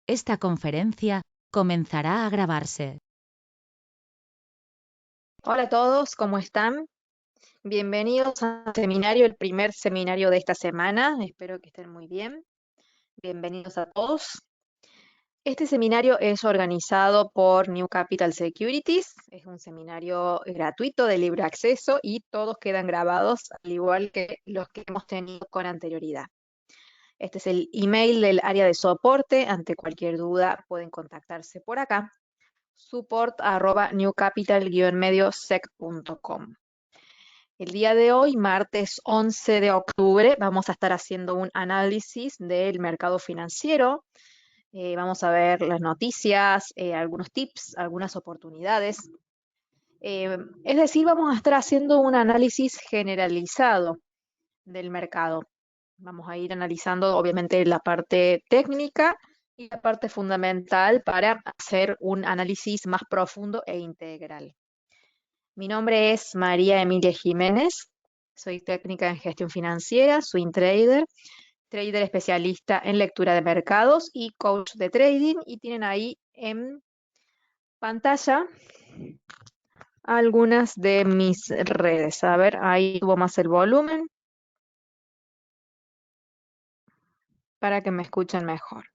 Esta conferencia comenzará a grabarse. Hola a todos, ¿cómo están? Bienvenidos al seminario, el primer seminario de esta semana. Espero que estén muy bien. Bienvenidos a todos. Este seminario es organizado por New Capital Securities. Es un seminario gratuito de libre acceso y todos quedan grabados, al igual que los que hemos tenido con anterioridad. Este es el email del área de soporte. Ante cualquier duda pueden contactarse por acá. support@newcapital-mediosec.com. El día de hoy, martes 11 de octubre, vamos a estar haciendo un análisis del mercado financiero. Vamos a ver las noticias, algunos tips, algunas oportunidades. Es decir, vamos a estar haciendo un análisis generalizado del mercado. Vamos a ir analizando, obviamente, la parte técnica y la parte fundamental para hacer un análisis más profundo e integral. Mi nombre es María Emilia Jiménez, soy técnica en gestión financiera, swing trader, trader especialista en lectura de mercados y coach de trading. Y tienen ahí en pantalla algunas de mis redes. A ver, ahí subo más el volumen para que me escuchen mejor.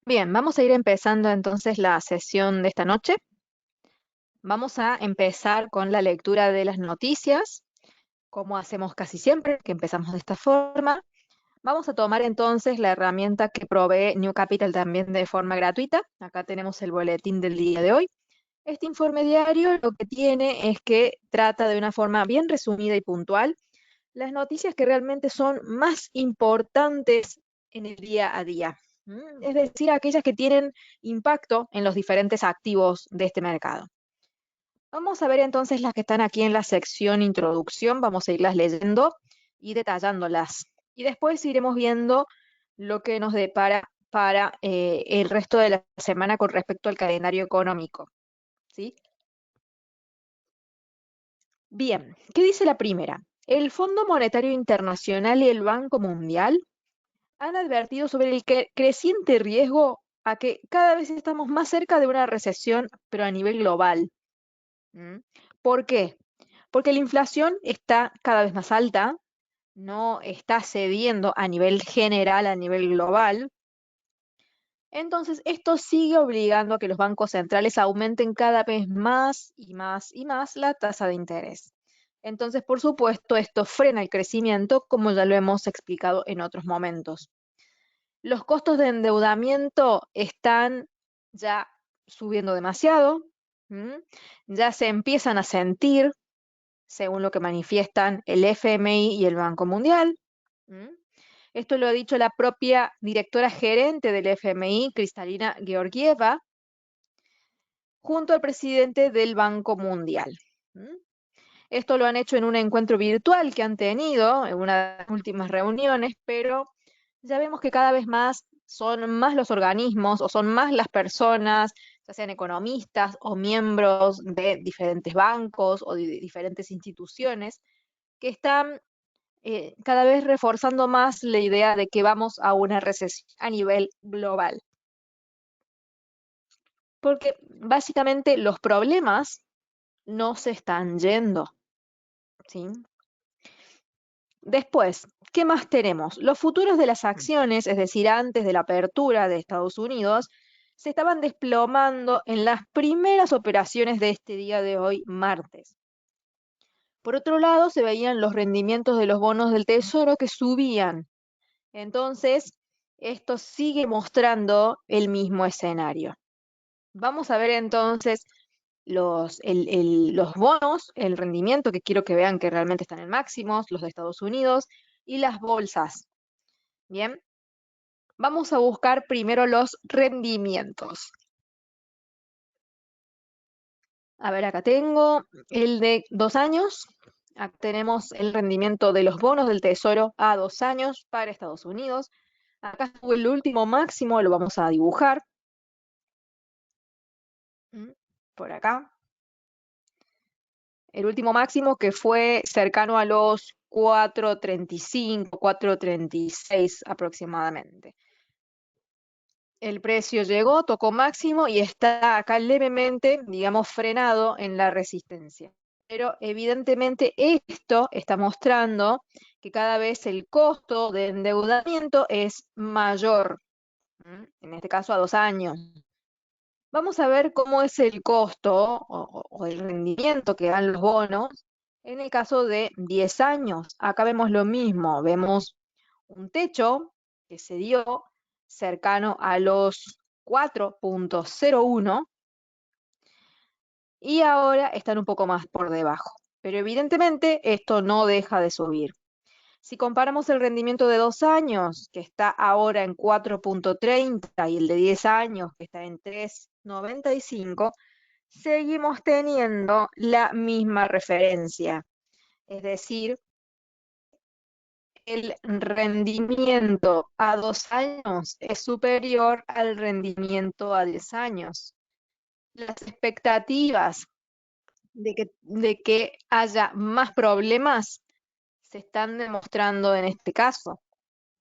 Bien, vamos a ir empezando entonces la sesión de esta noche. Vamos a empezar con la lectura de las noticias, como hacemos casi siempre, que empezamos de esta forma. Vamos a tomar entonces la herramienta que provee New Capital también de forma gratuita. Acá tenemos el boletín del día de hoy. Este informe diario lo que tiene es que trata de una forma bien resumida y puntual las noticias que realmente son más importantes en el día a día. Es decir, aquellas que tienen impacto en los diferentes activos de este mercado. Vamos a ver entonces las que están aquí en la sección introducción, vamos a irlas leyendo y detallándolas. Y después iremos viendo lo que nos depara para el resto de la semana con respecto al calendario económico, ¿sí? Bien, ¿qué dice la primera? El Fondo Monetario Internacional y el Banco Mundial han advertido sobre el creciente riesgo a que cada vez estamos más cerca de una recesión, pero a nivel global. ¿Por qué? Porque la inflación está cada vez más alta, no está cediendo a nivel general, a nivel global. Entonces, esto sigue obligando a que los bancos centrales aumenten cada vez más y más y más la tasa de interés. Entonces, por supuesto, esto frena el crecimiento, como ya lo hemos explicado en otros momentos. Los costos de endeudamiento están ya subiendo demasiado, ya se empiezan a sentir, según lo que manifiestan el FMI y el Banco Mundial. Esto lo ha dicho la propia directora gerente del FMI, Kristalina Georgieva, junto al presidente del Banco Mundial. Esto lo han hecho en un encuentro virtual que han tenido, en una de las últimas reuniones, pero ya vemos que cada vez más son más los organismos o son más las personas, ya sean economistas o miembros de diferentes bancos o de diferentes instituciones, que están cada vez reforzando más la idea de que vamos a una recesión a nivel global. Porque básicamente los problemas no se están yendo, ¿sí? Después, ¿qué más tenemos? Los futuros de las acciones, es decir, antes de la apertura de Estados Unidos, se estaban desplomando en las primeras operaciones de este día de hoy, martes. Por otro lado, se veían los rendimientos de los bonos del Tesoro que subían. Entonces, esto sigue mostrando el mismo escenario. Vamos a ver entonces los bonos, el rendimiento, que quiero que vean que realmente están en máximos, los de Estados Unidos, y las bolsas. Bien, vamos a buscar primero los rendimientos. A ver, acá tengo el de 2 años. Acá tenemos el rendimiento de los bonos del Tesoro a 2 años para Estados Unidos. Acá estuvo el último máximo, lo vamos a dibujar. Por acá. El último máximo que fue cercano a los 4.35, 4.36 aproximadamente. El precio llegó, tocó máximo y está acá levemente, digamos, frenado en la resistencia. Pero evidentemente esto está mostrando que cada vez el costo de endeudamiento es mayor, en este caso a 2 años. Vamos a ver cómo es el costo o el rendimiento que dan los bonos en el caso de 10 años. Acá vemos lo mismo, vemos un techo que se dio cercano a los 4.01 y ahora están un poco más por debajo. Pero evidentemente esto no deja de subir. Si comparamos el rendimiento de 2 años, que está ahora en 4.30, y el de 10 años, que está en 3.95, seguimos teniendo la misma referencia. Es decir, el rendimiento a 2 años es superior al rendimiento a 10 años. Las expectativas de que haya más problemas se están demostrando en este caso,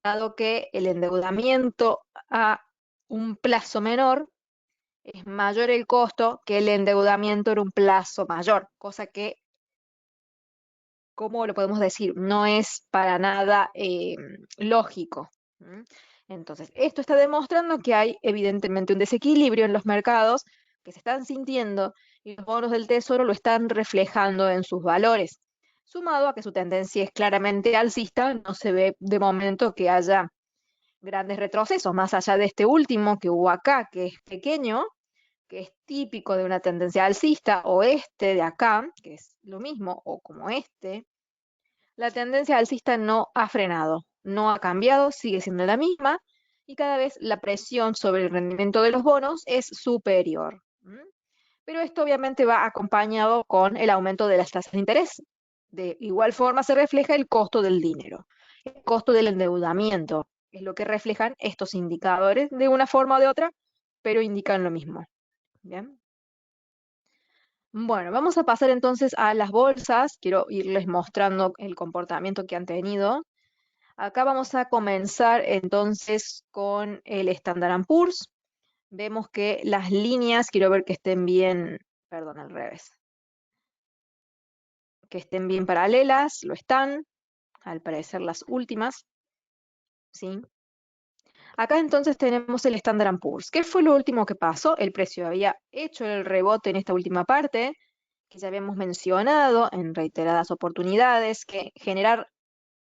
dado que el endeudamiento a un plazo menor es mayor el costo que el endeudamiento en un plazo mayor, cosa que, ¿cómo lo podemos decir? No es para nada lógico. Entonces, esto está demostrando que hay evidentemente un desequilibrio en los mercados que se están sintiendo y los bonos del Tesoro lo están reflejando en sus valores. Sumado a que su tendencia es claramente alcista, no se ve de momento que haya grandes retrocesos, más allá de este último que hubo acá, que es pequeño, que es típico de una tendencia alcista, o este de acá, que es lo mismo, o como este. La tendencia alcista no ha frenado, no ha cambiado, sigue siendo la misma, y cada vez la presión sobre el rendimiento de los bonos es superior. Pero esto obviamente va acompañado con el aumento de las tasas de interés. De igual forma se refleja el costo del dinero, el costo del endeudamiento, es lo que reflejan estos indicadores de una forma o de otra, pero indican lo mismo. Bien. Bueno, vamos a pasar entonces a las bolsas. Quiero irles mostrando el comportamiento que han tenido. Acá vamos a comenzar entonces con el Standard Poor's. Vemos que las líneas, quiero ver que estén bien, perdón, al revés, que estén bien paralelas, lo están, al parecer las últimas, ¿sí? Acá entonces tenemos el Standard Poor's. ¿Qué fue lo último que pasó? El precio había hecho el rebote en esta última parte, que ya habíamos mencionado en reiteradas oportunidades, que generar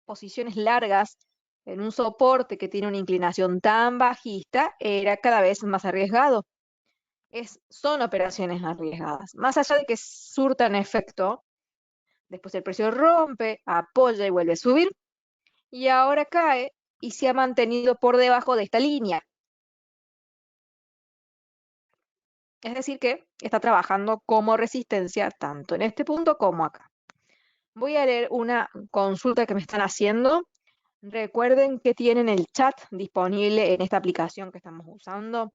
posiciones largas en un soporte que tiene una inclinación tan bajista era cada vez más arriesgado. Son operaciones arriesgadas. Más allá de que surtan efecto, después el precio rompe, apoya y vuelve a subir, y ahora cae y se ha mantenido por debajo de esta línea. Es decir que está trabajando como resistencia tanto en este punto como acá. Voy a leer una consulta que me están haciendo. Recuerden que tienen el chat disponible en esta aplicación que estamos usando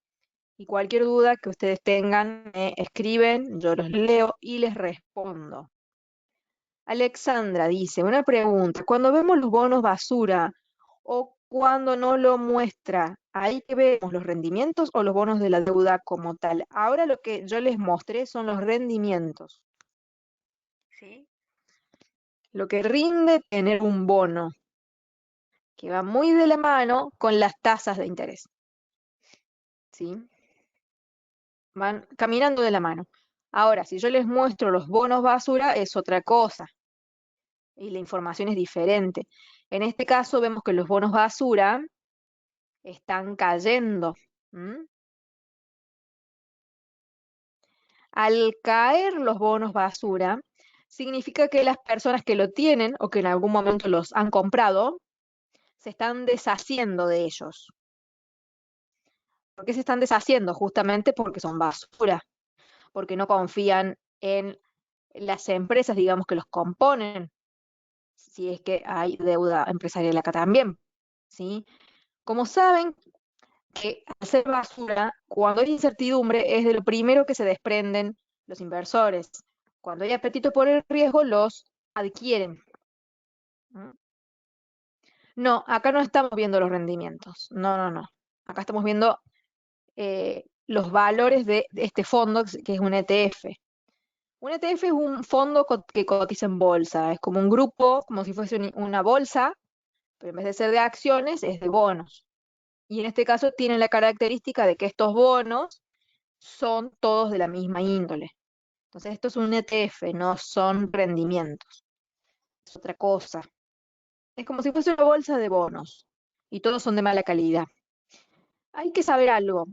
y cualquier duda que ustedes tengan me escriben, yo los leo y les respondo. Alexandra dice, una pregunta, cuando vemos los bonos basura o cuando no lo muestra, ¿ahí que vemos los rendimientos o los bonos de la deuda como tal? Ahora lo que yo les mostré son los rendimientos, ¿sí? Lo que rinde tener un bono, que va muy de la mano con las tasas de interés, ¿sí? Van caminando de la mano. Ahora, si yo les muestro los bonos basura, es otra cosa, y la información es diferente. En este caso vemos que los bonos basura están cayendo. Al caer los bonos basura, significa que las personas que lo tienen o que en algún momento los han comprado, se están deshaciendo de ellos. ¿Por qué se están deshaciendo? Justamente porque son basura, porque no confían en las empresas, digamos, que los componen, si es que hay deuda empresarial acá también, ¿sí? Como saben que al ser basura, cuando hay incertidumbre, es de lo primero que se desprenden los inversores. Cuando hay apetito por el riesgo, los adquieren. ¿Mm? No, acá no estamos viendo los rendimientos. No, no, no. Acá estamos viendo los valores de este fondo, que es un ETF. Un ETF es un fondo que cotiza en bolsa. Es como un grupo, como si fuese una bolsa, pero en vez de ser de acciones, es de bonos. Y en este caso tiene la característica de que estos bonos son todos de la misma índole. Entonces, esto es un ETF, no son rendimientos. Es otra cosa. Es como si fuese una bolsa de bonos y todos son de mala calidad. Hay que saber algo.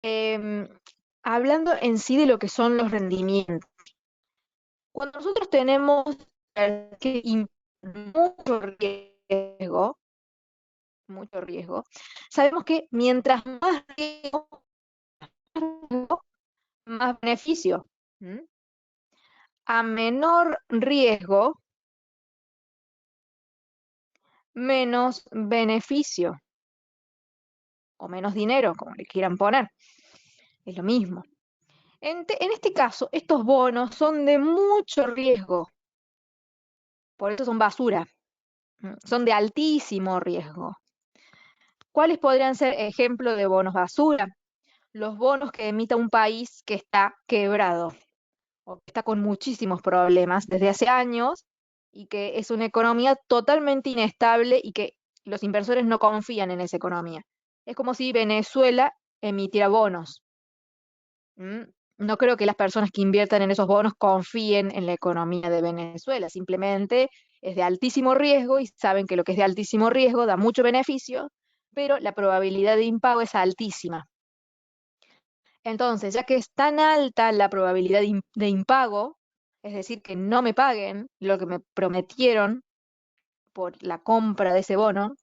Em, Hablando en sí de lo que son los rendimientos. Cuando nosotros tenemos mucho riesgo, sabemos que mientras más riesgo, más beneficio. ¿Mm? A menor riesgo, menos beneficio o menos dinero, como le quieran poner. Es lo mismo. En este caso, estos bonos son de mucho riesgo, por eso son basura, son de altísimo riesgo. ¿Cuáles podrían ser ejemplos de bonos basura? Los bonos que emita un país que está quebrado o que está con muchísimos problemas desde hace años y que es una economía totalmente inestable y que los inversores no confían en esa economía. Es como si Venezuela emitiera bonos. ¿Mm? No creo que las personas que inviertan en esos bonos confíen en la economía de Venezuela, simplemente es de altísimo riesgo y saben que lo que es de altísimo riesgo da mucho beneficio, pero la probabilidad de impago es altísima. Entonces, ya que es tan alta la probabilidad de impago, es decir, que no me paguen lo que me prometieron por la compra de ese bono,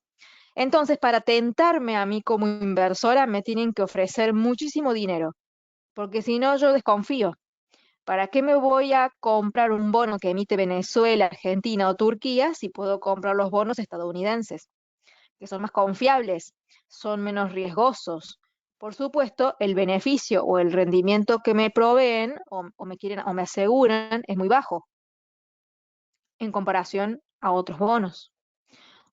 entonces para tentarme a mí como inversora me tienen que ofrecer muchísimo dinero, porque si no yo desconfío. ¿Para qué me voy a comprar un bono que emite Venezuela, Argentina o Turquía si puedo comprar los bonos estadounidenses, que son más confiables, son menos riesgosos? Por supuesto, el beneficio o el rendimiento que me proveen o me quieren o me aseguran es muy bajo en comparación a otros bonos.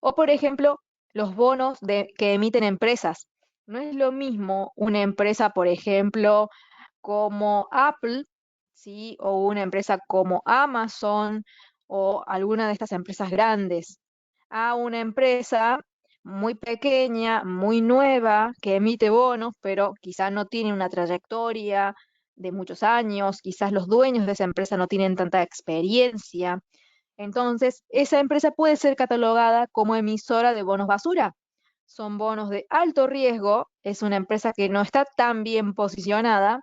O por ejemplo, los bonos que emiten empresas. No es lo mismo una empresa, por ejemplo, como Apple, ¿sí? O una empresa como Amazon o alguna de estas empresas grandes, a una empresa muy pequeña, muy nueva, que emite bonos, pero quizás no tiene una trayectoria de muchos años, quizás los dueños de esa empresa no tienen tanta experiencia. Entonces, esa empresa puede ser catalogada como emisora de bonos basura. Son bonos de alto riesgo, es una empresa que no está tan bien posicionada,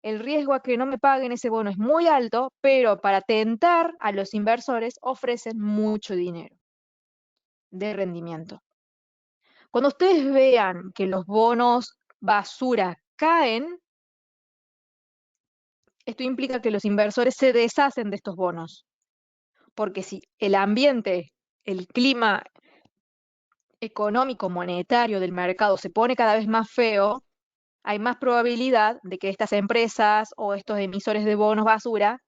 el riesgo a que no me paguen ese bono es muy alto, pero para tentar a los inversores ofrecen mucho dinero de rendimiento. Cuando ustedes vean que los bonos basura caen, esto implica que los inversores se deshacen de estos bonos, porque si el ambiente, el clima económico monetario del mercado se pone cada vez más feo, hay más probabilidad de que estas empresas o estos emisores de bonos basura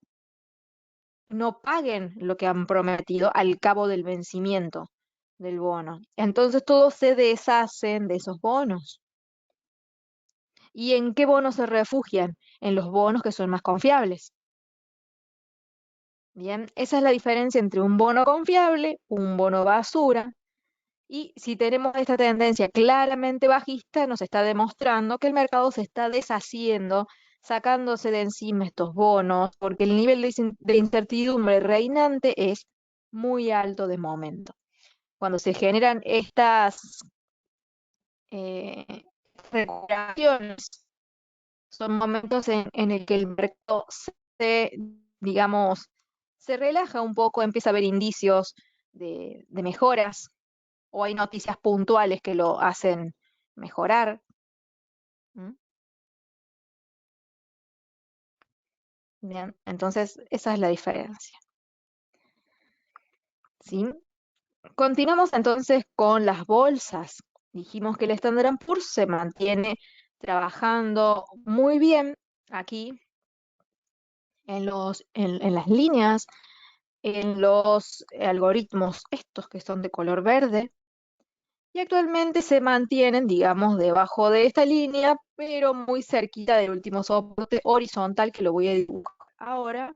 no paguen lo que han prometido al cabo del vencimiento del bono. Entonces todos se deshacen de esos bonos. ¿Y en qué bonos se refugian? En los bonos que son más confiables. Bien, esa es la diferencia entre un bono confiable, un bono basura. Y si tenemos esta tendencia claramente bajista, nos está demostrando que el mercado se está deshaciendo, sacándose de encima estos bonos, porque el nivel de incertidumbre reinante es muy alto de momento. Cuando se generan estas eh, recuperaciones, son momentos en el que el mercado se, digamos, se relaja un poco, empieza a haber indicios de mejoras o hay noticias puntuales que lo hacen mejorar. ¿Mm? Bien, entonces esa es la diferencia. ¿Sí? Continuamos entonces con las bolsas. Dijimos que el Standard Poor's se mantiene trabajando muy bien aquí en las líneas en los algoritmos estos que son de color verde y actualmente se mantienen, digamos, debajo de esta línea, pero muy cerquita del último soporte horizontal que lo voy a dibujar ahora,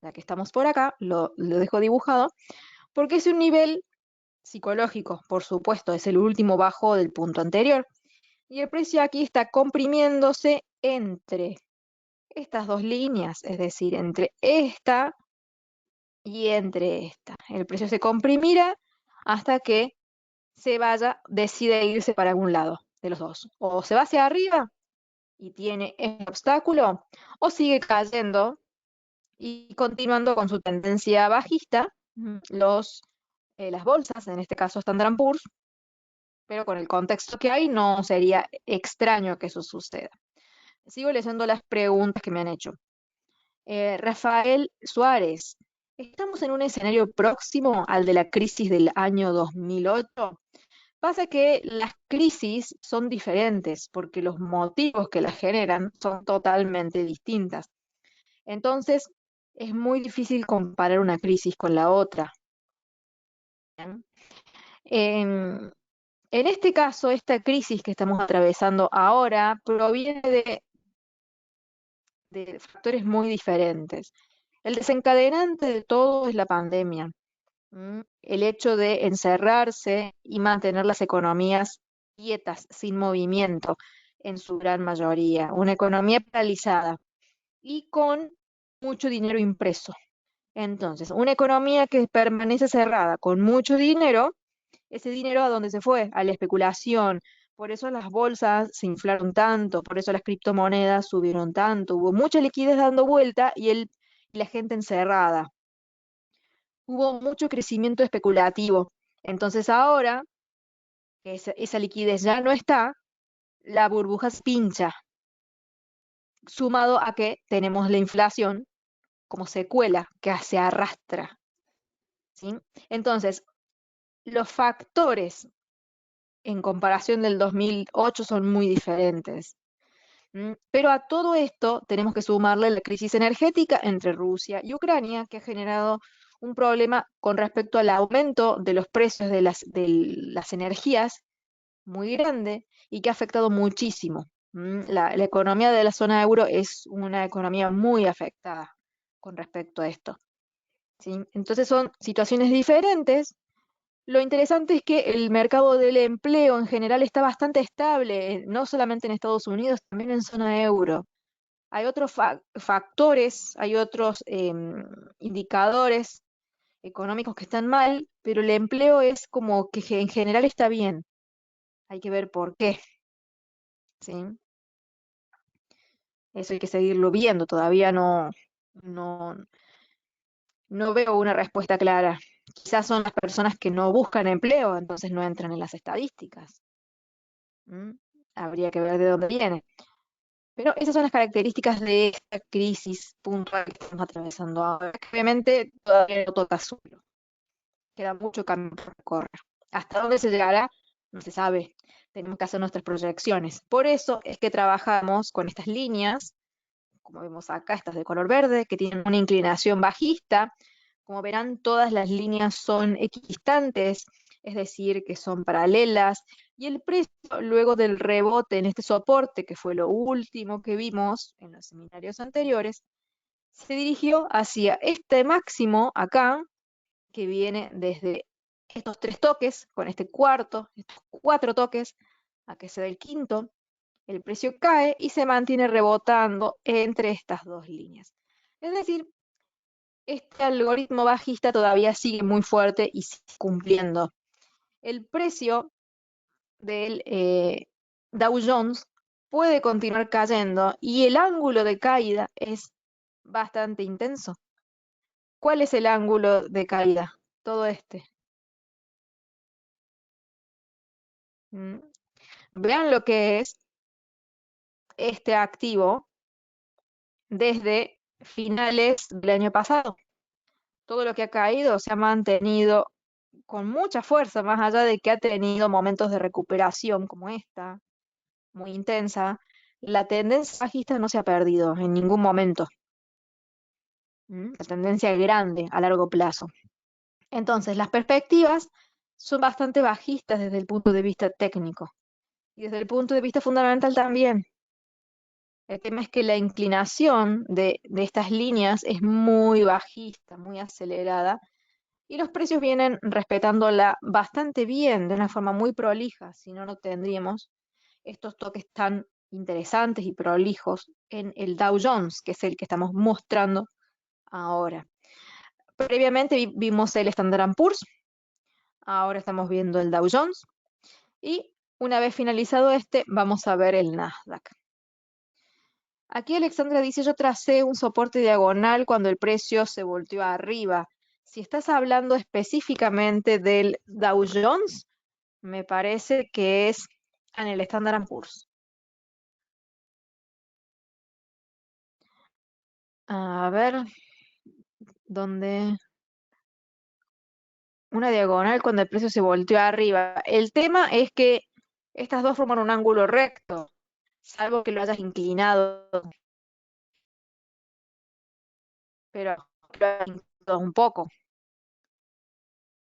ya que estamos por acá, lo dejo dibujado, porque es un nivel psicológico, por supuesto, es el último bajo del punto anterior. Y el precio aquí está comprimiéndose entre estas dos líneas, es decir, entre esta y entre esta. El precio se comprimirá hasta que decide irse para algún lado de los dos. O se va hacia arriba y tiene este obstáculo, o sigue cayendo y continuando con su tendencia bajista. Las bolsas, en este caso Standard Poor's, pero con el contexto que hay no sería extraño que eso suceda. Sigo leyendo las preguntas que me han hecho. Rafael Suárez, ¿estamos en un escenario próximo al de la crisis del año 2008? Pasa que las crisis son diferentes porque los motivos que las generan son totalmente distintas. Entonces, es muy difícil comparar una crisis con la otra. ¿Bien? En este caso, esta crisis que estamos atravesando ahora proviene de factores muy diferentes. El desencadenante de todo es la pandemia. El hecho de encerrarse y mantener las economías quietas, sin movimiento, en su gran mayoría. Una economía paralizada y con mucho dinero impreso. Entonces, una economía que permanece cerrada con mucho dinero, ese dinero ¿a dónde se fue? A la especulación. Por eso las bolsas se inflaron tanto, por eso las criptomonedas subieron tanto. Hubo mucha liquidez dando vuelta y la gente encerrada. Hubo mucho crecimiento especulativo. Entonces ahora que esa liquidez ya no está, la burbuja se pincha, sumado a que tenemos la inflación como secuela que se arrastra. ¿Sí? Entonces, los factores en comparación del 2008 son muy diferentes. Pero a todo esto tenemos que sumarle la crisis energética entre Rusia y Ucrania, que ha generado un problema con respecto al aumento de los precios de las energías muy grande y que ha afectado muchísimo. La economía de la zona euro es una economía muy afectada con respecto a esto. ¿Sí? Entonces son situaciones diferentes. Lo interesante es que el mercado del empleo en general está bastante estable, no solamente en Estados Unidos, también en zona euro. Hay otros factores, hay otros indicadores económicos que están mal, pero el empleo es como que en general está bien. Hay que ver por qué. ¿Sí? Eso hay que seguirlo viendo. Todavía no, no veo una respuesta clara. Quizás son las personas que no buscan empleo, entonces no entran en las estadísticas. ¿Mm? Habría que ver de dónde viene. Pero esas son las características de esta crisis puntual que estamos atravesando ahora, que obviamente todavía no toca suelo. Queda mucho camino por recorrer. ¿Hasta dónde se llegará? No se sabe. Tenemos que hacer nuestras proyecciones. Por eso es que trabajamos con estas líneas, como vemos acá, estas de color verde, que tienen una inclinación bajista. Como verán, todas las líneas son equidistantes, es decir, que son paralelas, y el precio luego del rebote en este soporte, que fue lo último que vimos en los seminarios anteriores, se dirigió hacia este máximo acá, que viene desde estos tres toques, con este cuarto, estos cuatro toques, a que se da el quinto, el precio cae y se mantiene rebotando entre estas dos líneas. Es decir, este algoritmo bajista todavía sigue muy fuerte y sigue cumpliendo. El precio del Dow Jones puede continuar cayendo y el ángulo de caída es bastante intenso. ¿Cuál es el ángulo de caída? Todo este. ¿Mm? Vean lo que es este activo desde finales del año pasado. Todo lo que ha caído se ha mantenido con mucha fuerza, más allá de que ha tenido momentos de recuperación como esta, muy intensa. La tendencia bajista no se ha perdido en ningún momento. La tendencia grande a largo plazo. Entonces, las perspectivas son bastante bajistas desde el punto de vista técnico y desde el punto de vista fundamental también. El tema es que la inclinación de estas líneas es muy bajista, muy acelerada, y los precios vienen respetándola bastante bien, de una forma muy prolija, si no, no tendríamos estos toques tan interesantes y prolijos en el Dow Jones, que es el que estamos mostrando ahora. Previamente vimos el Standard Poor's, ahora estamos viendo el Dow Jones, y una vez finalizado este, vamos a ver el Nasdaq. Aquí Alexandra dice, yo tracé un soporte diagonal cuando el precio se volteó arriba. Si estás hablando específicamente del Dow Jones, me parece que es en el Standard Poor's. A ver, ¿dónde? Una diagonal cuando el precio se volteó arriba. El tema es que estas dos forman un ángulo recto, salvo que lo hayas inclinado, pero lo hayas inclinado un poco.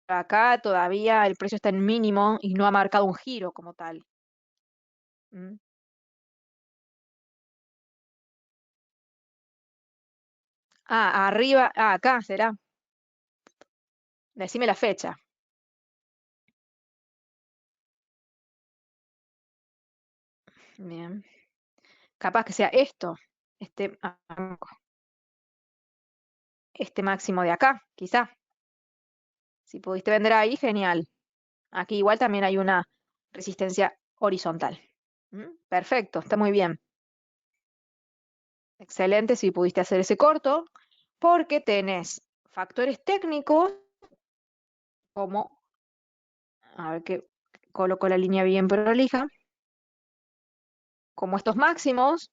Acá todavía el precio está en mínimo y no ha marcado un giro como tal. ¿Mm? Ah, arriba, acá será. Decime la fecha. Bien. Capaz que sea esto, este, este máximo de acá, quizá. Si pudiste vender ahí, genial. Aquí igual también hay una resistencia horizontal. Perfecto, está muy bien. Excelente si pudiste hacer ese corto, porque tenés factores técnicos como, a ver que coloco la línea bien prolija, como estos máximos,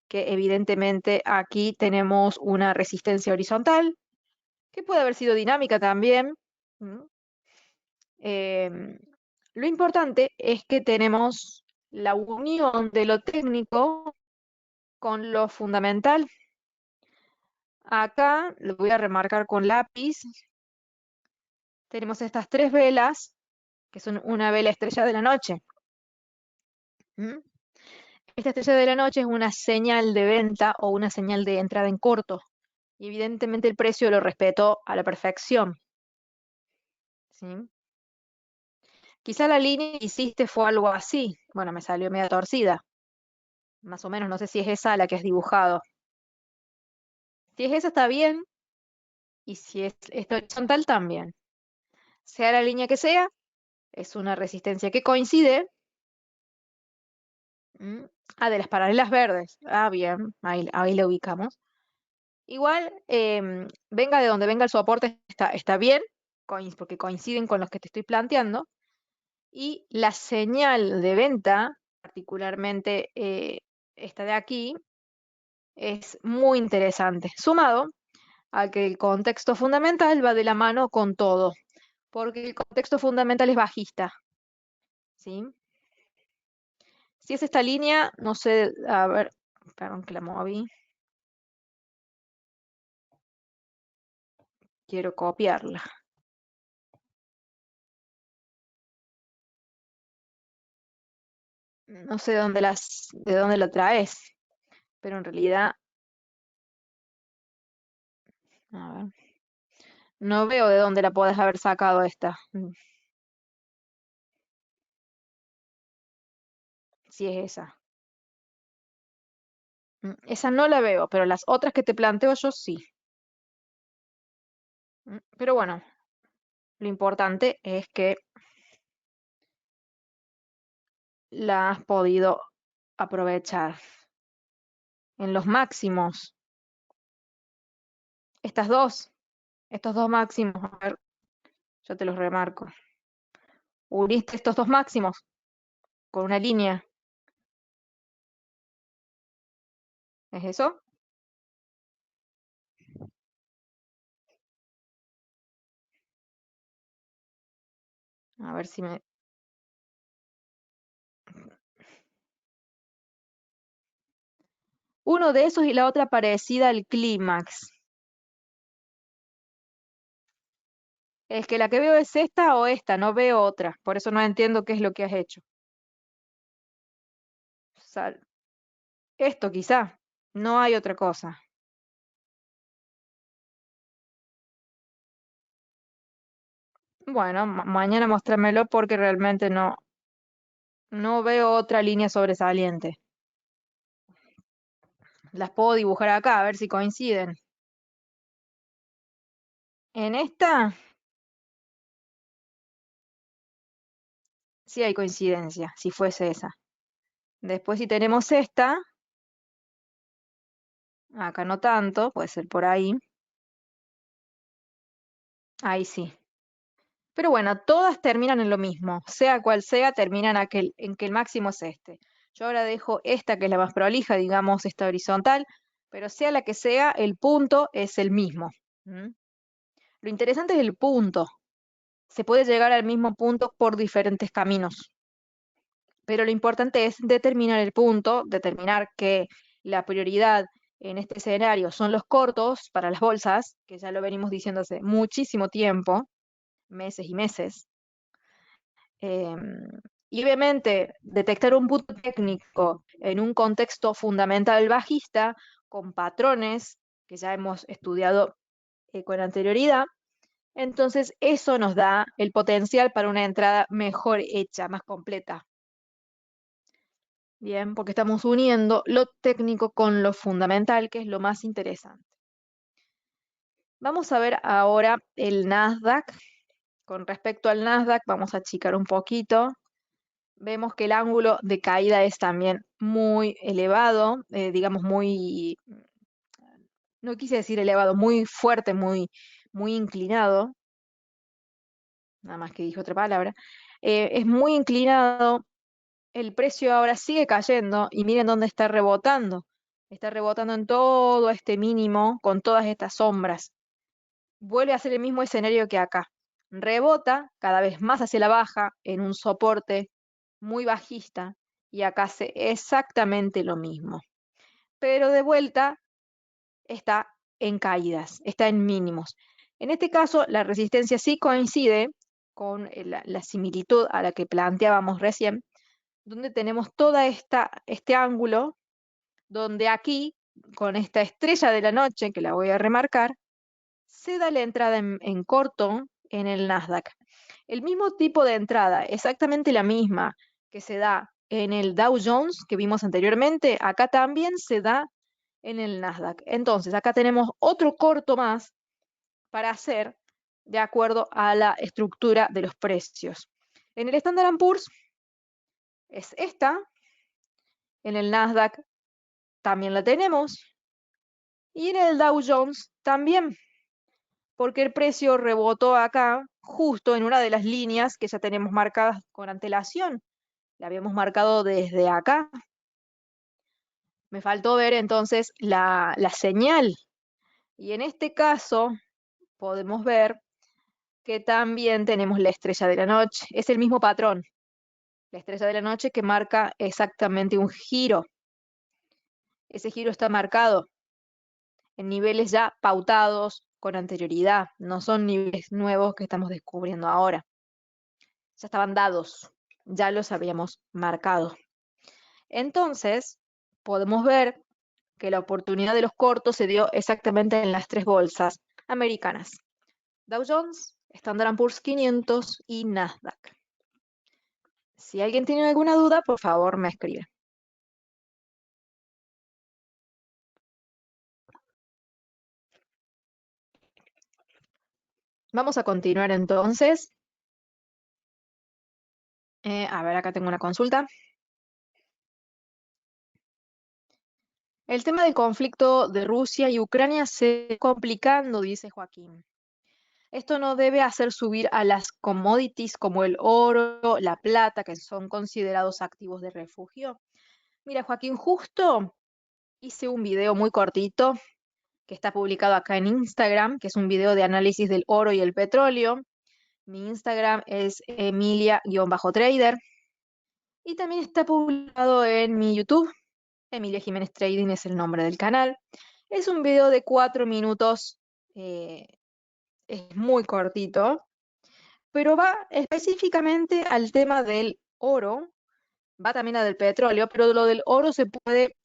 que evidentemente aquí tenemos una resistencia horizontal, que puede haber sido dinámica también. ¿Mm? Em, lo importante es que tenemos la unión de lo técnico con lo fundamental. Acá lo voy a remarcar con lápiz. Tenemos estas tres velas, que son una vela estrella de la noche. ¿Mm? Esta estrella de la noche es una señal de venta o una señal de entrada en corto. Y evidentemente el precio lo respetó a la perfección. ¿Sí? Quizá la línea que hiciste fue algo así. Bueno, me salió media torcida. Más o menos, no sé si es esa la que has dibujado. Si es esa está bien, y si es esta horizontal también. Sea la línea que sea, es una resistencia que coincide. ¿Mm? Ah, de las paralelas verdes. Ah, bien, ahí la ubicamos. Igual, venga de donde venga el soporte, está bien, porque coinciden con los que te estoy planteando. Y la señal de venta, particularmente esta de aquí, es muy interesante. Sumado a que el contexto fundamental va de la mano con todo, porque el contexto fundamental es bajista. ¿Sí? Si es esta línea, no sé, a ver, perdón que la moví. Quiero copiarla. No sé de dónde la traes, pero en realidad, a ver, no veo de dónde la puedes haber sacado esta. Si es esa. Esa no la veo, pero las otras que te planteo yo sí. Pero bueno, lo importante es que la has podido aprovechar. En los máximos, estas dos, estos dos máximos, a ver, yo te los remarco. Uniste estos dos máximos con una línea. ¿Es eso? A ver si me... Uno de esos y la otra parecida al clímax. Es que la que veo es esta o esta, no veo otra. Por eso no entiendo qué es lo que has hecho. Sal- Esto quizá. No hay otra cosa. Bueno, mañana muéstramelo porque realmente no veo otra línea sobresaliente. Las puedo dibujar acá, a ver si coinciden. En esta sí hay coincidencia, si fuese esa. Después si tenemos esta, acá no tanto, puede ser por ahí. Ahí sí. Pero bueno, todas terminan en lo mismo, sea cual sea, terminan en que el máximo es este. Yo ahora dejo esta que es la más prolija, digamos, esta horizontal, pero sea la que sea, el punto es el mismo. ¿Mm? Lo interesante es el punto. Se puede llegar al mismo punto por diferentes caminos, pero lo importante es determinar el punto, determinar que la prioridad en este escenario son los cortos para las bolsas, que ya lo venimos diciendo hace muchísimo tiempo, meses y meses. Y obviamente detectar un punto técnico en un contexto fundamental bajista con patrones que ya hemos estudiado con anterioridad, entonces eso nos da el potencial para una entrada mejor hecha, más completa. Bien, porque estamos uniendo lo técnico con lo fundamental, que es lo más interesante. Vamos a ver ahora el Nasdaq. Con respecto al Nasdaq, vamos a achicar un poquito. Vemos que el ángulo de caída es también muy elevado, digamos no quise decir elevado, muy fuerte, muy inclinado, nada más que dije otra palabra. Es muy inclinado, el precio ahora sigue cayendo y miren dónde está rebotando. Está rebotando en todo este mínimo con todas estas sombras. Vuelve a ser el mismo escenario que acá. Rebota cada vez más hacia la baja en un soporte muy bajista y acá hace exactamente lo mismo. Pero de vuelta está en caídas, está en mínimos. En este caso, la resistencia sí coincide con la similitud a la que planteábamos recién, donde tenemos toda este ángulo, donde aquí, con esta estrella de la noche, que la voy a remarcar, se da la entrada en corto en el Nasdaq. El mismo tipo de entrada, exactamente la misma que se da en el Dow Jones que vimos anteriormente, acá también se da en el Nasdaq. Entonces, acá tenemos otro corto más para hacer de acuerdo a la estructura de los precios. En el Standard Poor's es esta, en el Nasdaq también la tenemos y en el Dow Jones también, porque el precio rebotó acá justo en una de las líneas que ya tenemos marcadas con antelación. La habíamos marcado desde acá. Me faltó ver entonces la señal. Y en este caso podemos ver que también tenemos la estrella de la noche. Es el mismo patrón. La estrella de la noche que marca exactamente un giro. Ese giro está marcado en niveles ya pautados con anterioridad. No son niveles nuevos que estamos descubriendo ahora. Ya estaban dados. Ya los habíamos marcado. Entonces, podemos ver que la oportunidad de los cortos se dio exactamente en las tres bolsas americanas: Dow Jones, Standard Poor's 500 y Nasdaq. Si alguien tiene alguna duda, por favor me escribe. Vamos a continuar entonces. A ver, acá tengo una consulta. El tema del conflicto de Rusia y Ucrania se está complicando, dice Joaquín. Esto no debe hacer subir a las commodities como el oro, la plata, que son considerados activos de refugio. Mira, Joaquín, justo hice un video muy cortito que está publicado acá en Instagram, que es un video de análisis del oro y el petróleo. Mi Instagram es emilia-trader. Y también está publicado en mi YouTube. Emilia Jiménez Trading es el nombre del canal. Es un video de 4 minutos, es muy cortito, pero va específicamente al tema del oro, va también a del petróleo, pero lo del oro se puede,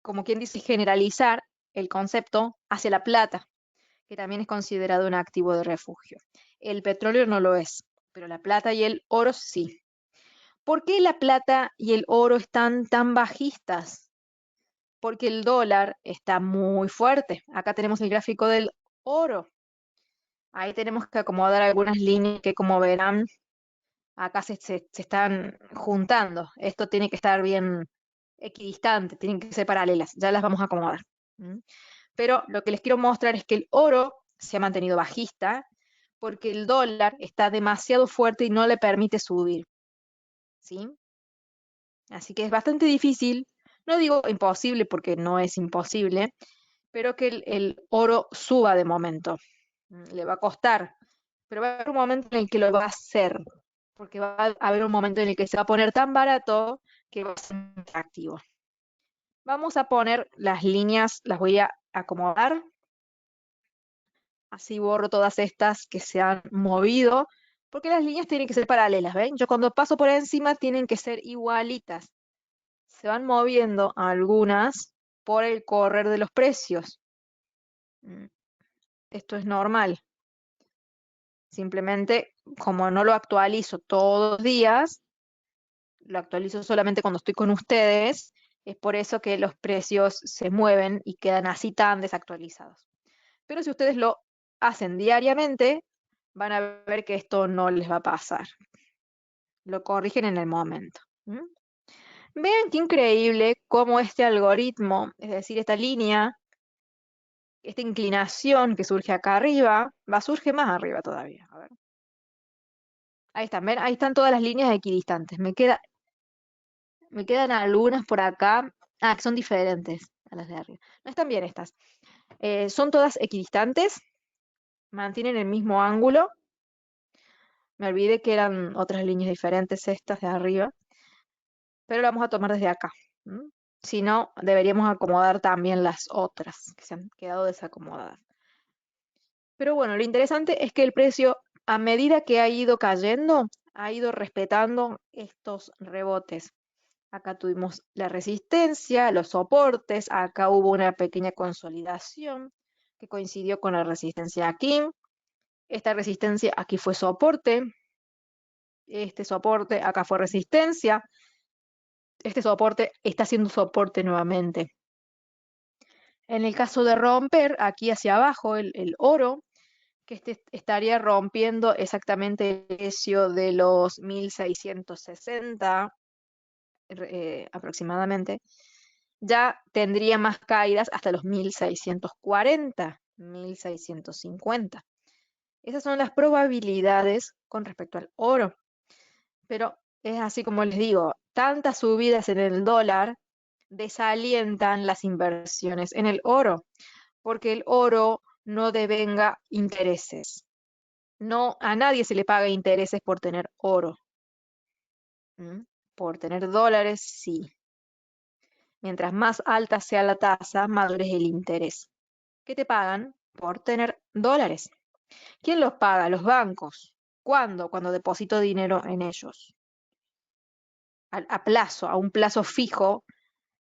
como quien dice, generalizar el concepto hacia la plata, que también es considerado un activo de refugio. El petróleo no lo es, pero la plata y el oro sí. ¿Por qué la plata y el oro están tan bajistas? Porque el dólar está muy fuerte. Acá tenemos el gráfico del oro. Ahí tenemos que acomodar algunas líneas que, como verán, acá se están juntando. Esto tiene que estar bien equidistante, tienen que ser paralelas. Ya las vamos a acomodar. ¿Mm? Pero lo que les quiero mostrar es que el oro se ha mantenido bajista porque el dólar está demasiado fuerte y no le permite subir. ¿Sí? Así que es bastante difícil, no digo imposible porque no es imposible, pero que el oro suba de momento. Le va a costar, pero va a haber un momento en el que lo va a hacer, porque va a haber un momento en el que se va a poner tan barato que va a ser atractivo. Vamos a poner las líneas, las voy a acomodar, así borro todas estas que se han movido, porque las líneas tienen que ser paralelas, ¿ven? Yo cuando paso por encima tienen que ser igualitas. Se van moviendo algunas por el correr de los precios. Mm, Esto es normal. Simplemente, como no lo actualizo todos los días, lo actualizo solamente cuando estoy con ustedes, es por eso que los precios se mueven y quedan así tan desactualizados. Pero si ustedes lo hacen diariamente, van a ver que esto no les va a pasar. Lo corrigen en el momento. ¿Mm? Vean qué increíble cómo este algoritmo, es decir, esta línea, esta inclinación que surge acá arriba, surge más arriba todavía. A ver. Ahí están, ¿ven? Ahí están todas las líneas equidistantes. Me quedan algunas por acá. Ah, que son diferentes a las de arriba. No están bien estas. Son todas equidistantes, mantienen el mismo ángulo. Me olvidé que eran otras líneas diferentes estas de arriba, pero lo vamos a tomar desde acá. ¿M? Si no, deberíamos acomodar también las otras que se han quedado desacomodadas. Pero bueno, lo interesante es que el precio, a medida que ha ido cayendo, ha ido respetando estos rebotes. Acá tuvimos la resistencia, los soportes, acá hubo una pequeña consolidación que coincidió con la resistencia aquí. Esta resistencia aquí fue soporte, este soporte acá fue resistencia, este soporte está siendo soporte nuevamente. En el caso de romper, aquí hacia abajo, el oro, que estaría rompiendo exactamente el precio de los 1660 aproximadamente, ya tendría más caídas hasta los 1640, 1650. Esas son las probabilidades con respecto al oro. Pero es así como les digo, tantas subidas en el dólar desalientan las inversiones en el oro, porque el oro no devenga intereses. No, a nadie se le paga intereses por tener oro. ¿Mm? Por tener dólares, sí. Mientras más alta sea la tasa, mayor es el interés. ¿Qué te pagan? Por tener dólares. ¿Quién los paga? Los bancos. ¿Cuándo? Cuando deposito dinero en ellos. A plazo, a un plazo fijo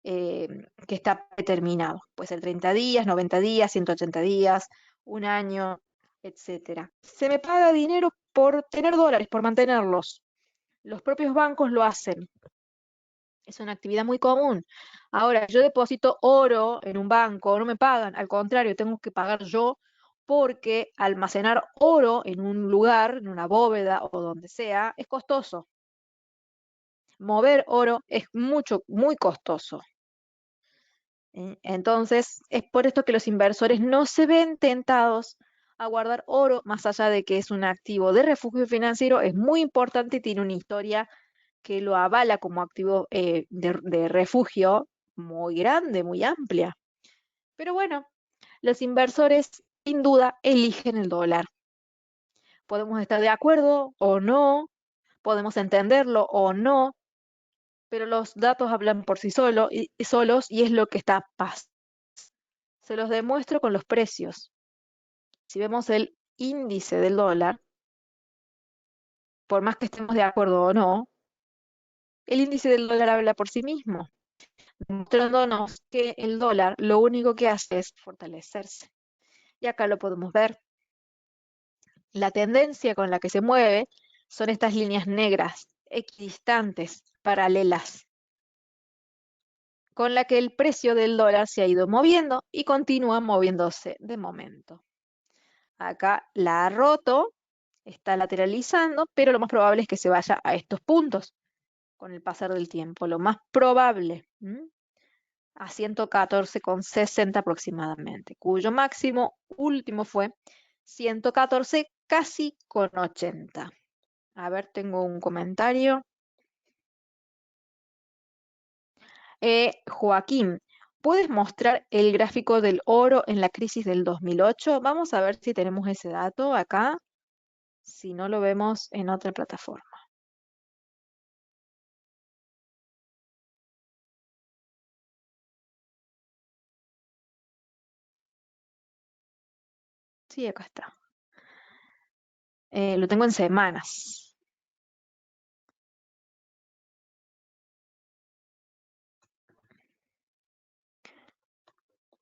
eh, que está determinado. Puede ser 30 días, 90 días, 180 días, un año, etcétera. Se me paga dinero por tener dólares, por mantenerlos. Los propios bancos lo hacen. Es una actividad muy común. Ahora, yo deposito oro en un banco, no me pagan, al contrario, tengo que pagar yo porque almacenar oro en un lugar, en una bóveda o donde sea, es costoso. Mover oro es muy costoso. Entonces, es por esto que los inversores no se ven tentados a guardar oro, más allá de que es un activo de refugio financiero, es muy importante y tiene una historia que lo avala como activo de refugio muy grande, muy amplia. Pero bueno, los inversores sin duda eligen el dólar. Podemos estar de acuerdo o no, podemos entenderlo o no, pero los datos hablan por sí solos y es lo que está pasando. Se los demuestro con los precios. Si vemos el índice del dólar, por más que estemos de acuerdo o no, el índice del dólar habla por sí mismo, mostrándonos que el dólar lo único que hace es fortalecerse. Y acá lo podemos ver. La tendencia con la que se mueve son estas líneas negras, equidistantes, paralelas, con la que el precio del dólar se ha ido moviendo y continúa moviéndose de momento. Acá la ha roto, está lateralizando, pero lo más probable es que se vaya a estos puntos con el pasar del tiempo, lo más probable, a 114,60 aproximadamente, cuyo máximo último fue 114 casi con 80. A ver, tengo un comentario. Joaquín, ¿puedes mostrar el gráfico del oro en la crisis del 2008? Vamos a ver si tenemos ese dato acá, si no lo vemos en otra plataforma. Sí, acá está. Lo tengo en semanas.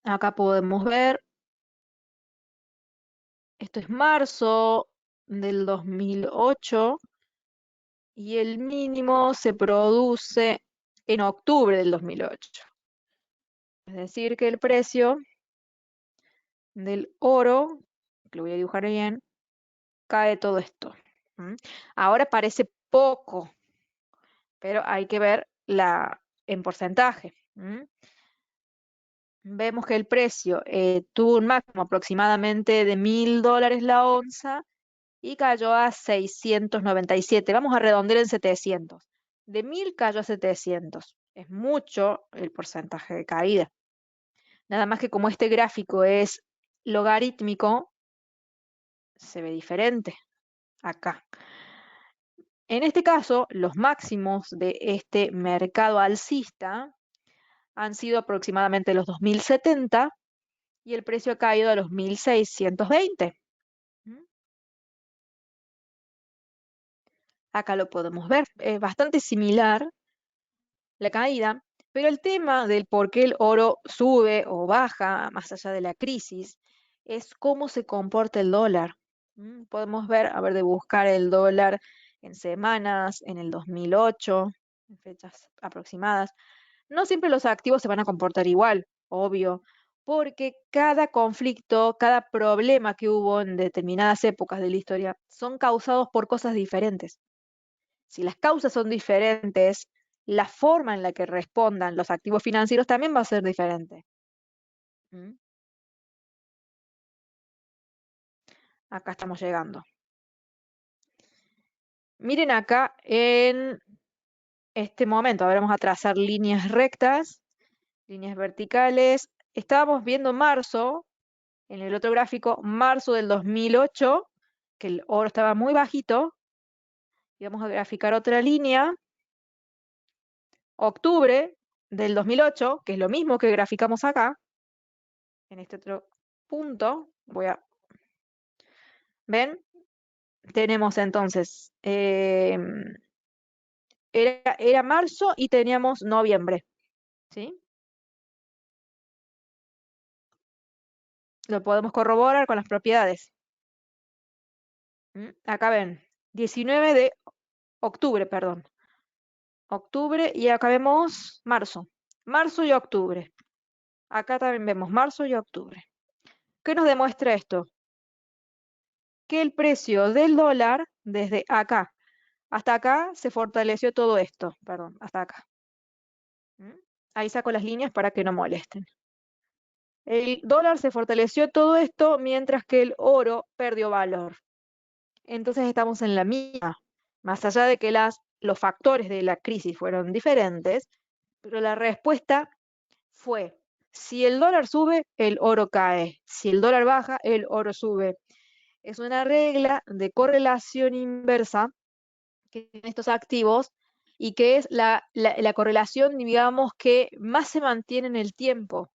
Acá podemos ver, esto es marzo del 2008 y el mínimo se produce en octubre del 2008. Es decir, que el precio del oro, que lo voy a dibujar bien, cae todo esto. Ahora parece poco, pero hay que ver en porcentaje. Vemos que el precio tuvo un máximo aproximadamente de $1.000 la onza y cayó a 697. Vamos a redondear en 700. De 1.000 cayó a 700. Es mucho el porcentaje de caída. Nada más que como este gráfico es logarítmico, se ve diferente acá. En este caso, los máximos de este mercado alcista han sido aproximadamente los 2.070 y el precio ha caído a los 1.620. Acá lo podemos ver, es bastante similar la caída, pero el tema del por qué el oro sube o baja más allá de la crisis es cómo se comporta el dólar. Podemos ver, a ver, de buscar el dólar en semanas, en el 2008, en fechas aproximadas. No siempre los activos se van a comportar igual, obvio, porque cada conflicto, cada problema que hubo en determinadas épocas de la historia son causados por cosas diferentes. Si las causas son diferentes, la forma en la que respondan los activos financieros también va a ser diferente. ¿Mm? Acá estamos llegando. Miren acá en este momento, ahora vamos a trazar líneas rectas, líneas verticales. Estábamos viendo marzo, en el otro gráfico, marzo del 2008, que el oro estaba muy bajito. Y vamos a graficar otra línea, octubre del 2008, que es lo mismo que graficamos acá, en este otro punto. ¿Ven? Tenemos entonces, era marzo y teníamos noviembre, ¿sí? Lo podemos corroborar con las propiedades. Acá ven, 19 de octubre, perdón. Octubre y acá vemos marzo. Marzo y octubre. Acá también vemos marzo y octubre. ¿Qué nos demuestra esto? Que el precio del dólar desde acá hasta acá se fortaleció todo esto, perdón, hasta acá. Ahí saco las líneas para que no molesten. El dólar se fortaleció todo esto mientras que el oro perdió valor. Entonces estamos en la misma, más allá de que los factores de la crisis fueron diferentes, pero la respuesta fue, si el dólar sube, el oro cae. Si el dólar baja, el oro sube. Es una regla de correlación inversa que tienen estos activos y que es la correlación, digamos, que más se mantiene en el tiempo,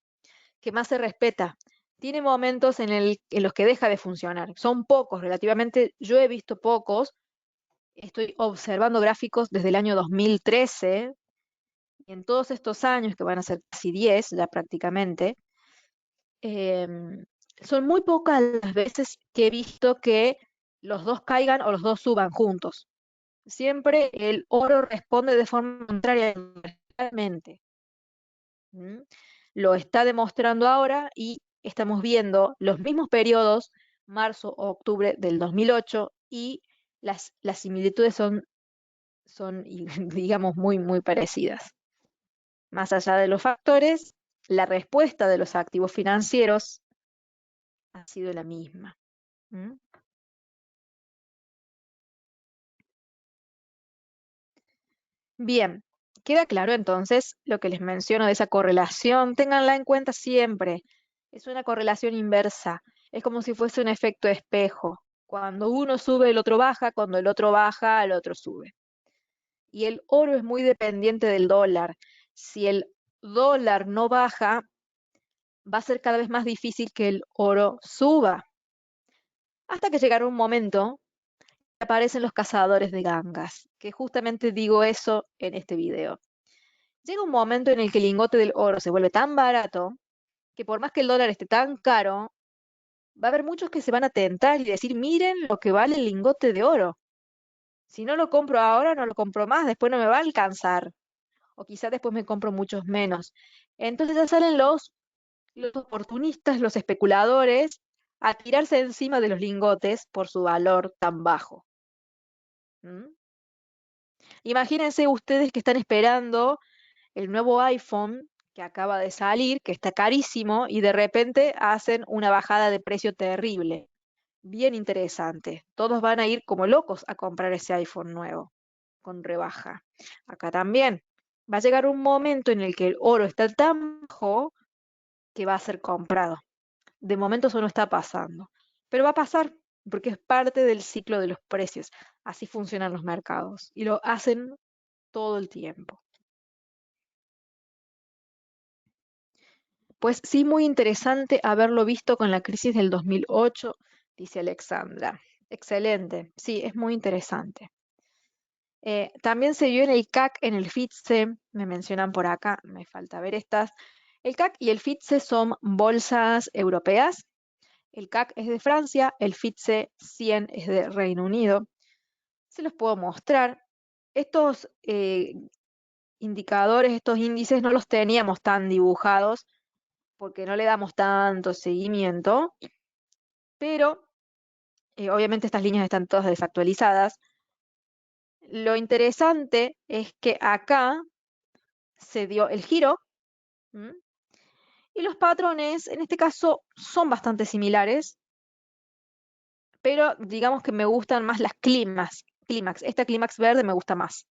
que más se respeta. Tiene momentos en los que deja de funcionar. Son pocos relativamente, yo he visto pocos, Estoy observando gráficos desde el año 2013 y en todos estos años, que van a ser casi 10 ya prácticamente, em, son muy pocas las veces que he visto que los dos caigan o los dos suban juntos. Siempre el oro responde de forma contraria realmente. ¿Mm? Lo está demostrando ahora y estamos viendo los mismos periodos, marzo o octubre del 2008, y las similitudes son, digamos, muy, muy parecidas. Más allá de los factores, la respuesta de los activos financieros ha sido la misma. ¿Mm? Bien, queda claro entonces lo que les menciono de esa correlación. Ténganla en cuenta siempre. Es una correlación inversa. Es como si fuese un efecto espejo. Cuando uno sube, el otro baja. Cuando el otro baja, el otro sube. Y el oro es muy dependiente del dólar. Si el dólar no baja, va a ser cada vez más difícil que el oro suba. Hasta que llegará un momento que aparecen los cazadores de gangas, que justamente digo eso en este video. Llega un momento en el que el lingote del oro se vuelve tan barato que por más que el dólar esté tan caro, va a haber muchos que se van a tentar y decir, miren lo que vale el lingote de oro. Si no lo compro ahora, no lo compro más, después no me va a alcanzar. O quizás después me compro muchos menos. Entonces ya salen los oportunistas, los especuladores, a tirarse encima de los lingotes por su valor tan bajo. ¿Mm? Imagínense ustedes que están esperando el nuevo iPhone que acaba de salir, que está carísimo, y de repente hacen una bajada de precio terrible. Bien interesante. Todos van a ir como locos a comprar ese iPhone nuevo, con rebaja. Acá también. Va a llegar un momento en el que el oro está tan bajo que va a ser comprado. De momento eso no está pasando, pero va a pasar porque es parte del ciclo de los precios. Así funcionan los mercados y lo hacen todo el tiempo. Pues sí, muy interesante haberlo visto con la crisis del 2008, dice Alexandra. Excelente, sí, es muy interesante. También se vio en el CAC, en el FTSE, me mencionan por acá, me falta ver estas. El CAC y el FTSE son bolsas europeas. El CAC es de Francia, el FTSE 100 es de Reino Unido. Se los puedo mostrar. Estos indicadores, estos índices no los teníamos tan dibujados porque no le damos tanto seguimiento, pero obviamente estas líneas están todas desactualizadas. Lo interesante es que acá se dio el giro. ¿M? Y los patrones, en este caso, son bastante similares, pero digamos que me gustan más las clímax. Esta clímax verde me gusta más.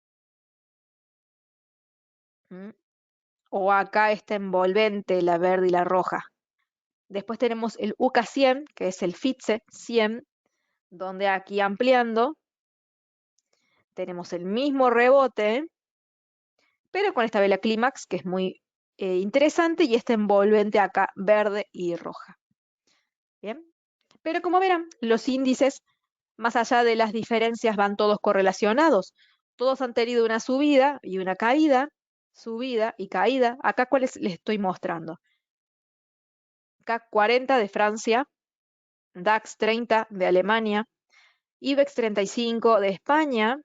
¿M? O acá esta envolvente, la verde y la roja. Después tenemos el UK 100, que es el FTSE 100, donde aquí ampliando tenemos el mismo rebote, pero con esta vela clímax que es muy interesante y esta envolvente acá verde y roja. Bien, pero como verán, los índices, más allá de las diferencias, van todos correlacionados. Todos han tenido una subida y una caída, subida y caída. Acá cuáles les estoy mostrando. CAC 40 de Francia, DAX 30 de Alemania, IBEX 35 de España,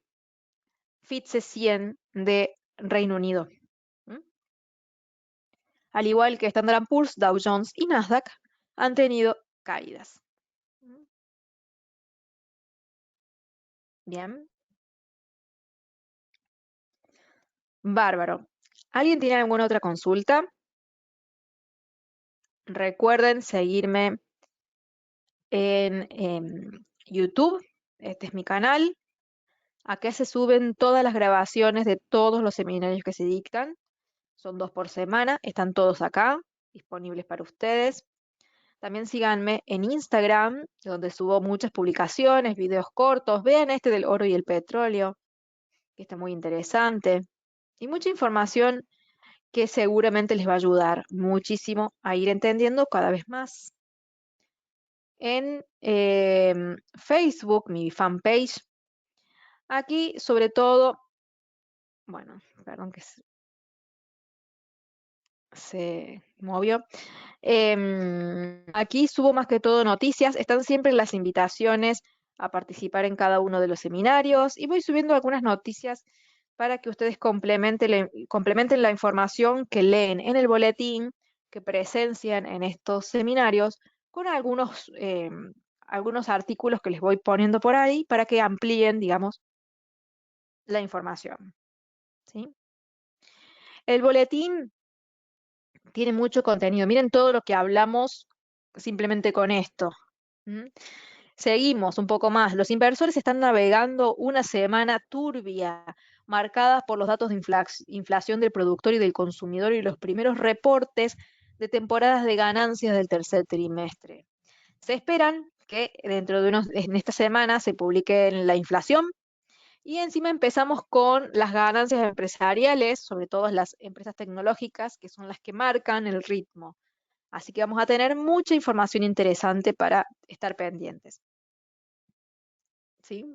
FTSE 100 de Reino Unido. ¿Mm? Al igual que Standard Poor's, Dow Jones y Nasdaq han tenido caídas. ¿Mm? Bien. Bárbaro. ¿Alguien tiene alguna otra consulta? Recuerden seguirme en YouTube. Este es mi canal. Acá se suben todas las grabaciones de todos los seminarios que se dictan. Son 2 por semana. Están todos acá, disponibles para ustedes. También síganme en Instagram, donde subo muchas publicaciones, videos cortos. Vean este del oro y el petróleo, que está muy interesante. Y mucha información que seguramente les va a ayudar muchísimo a ir entendiendo cada vez más. En Facebook, mi fanpage, Aquí, sobre todo, bueno, perdón que se movió. Aquí subo más que todo noticias, están siempre las invitaciones a participar en cada uno de los seminarios y voy subiendo algunas noticias para que ustedes complementen la información que leen en el boletín, que presencian en estos seminarios, con algunos artículos que les voy poniendo por ahí para que amplíen, digamos, la información. ¿Sí? El boletín tiene mucho contenido. Miren todo lo que hablamos simplemente con esto. ¿Mm? Seguimos un poco más. Los inversores están navegando una semana turbia, marcada por los datos de inflación del productor y del consumidor y los primeros reportes de temporadas de ganancias del tercer trimestre. Se esperan que en esta semana se publique la inflación y encima empezamos con las ganancias empresariales, sobre todo las empresas tecnológicas, que son las que marcan el ritmo. Así que vamos a tener mucha información interesante para estar pendientes. ¿Sí?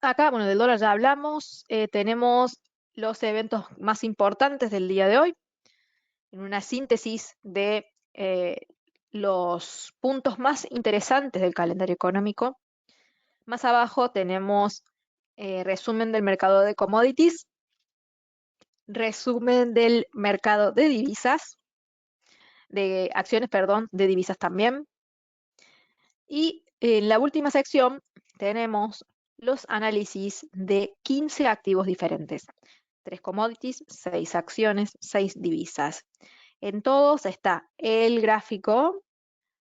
Acá, bueno, del dólar ya hablamos, tenemos los eventos más importantes del día de hoy, en una síntesis de los puntos más interesantes del calendario económico. Más abajo tenemos resumen del mercado de commodities, resumen del mercado de divisas, de acciones, perdón, de divisas también. Y en la última sección tenemos los análisis de 15 activos diferentes. 3 commodities, 6 acciones, 6 divisas. En todos está el gráfico,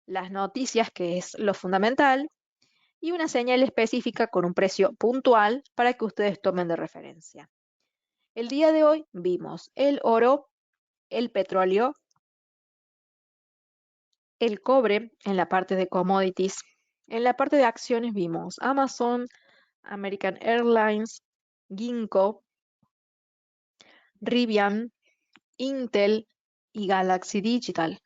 las noticias, que es lo fundamental, y una señal específica con un precio puntual para que ustedes tomen de referencia. El día de hoy vimos el oro, el petróleo, el cobre en la parte de commodities. En la parte de acciones vimos Amazon, American Airlines, Ginkgo, Rivian, Intel y Galaxy Digital.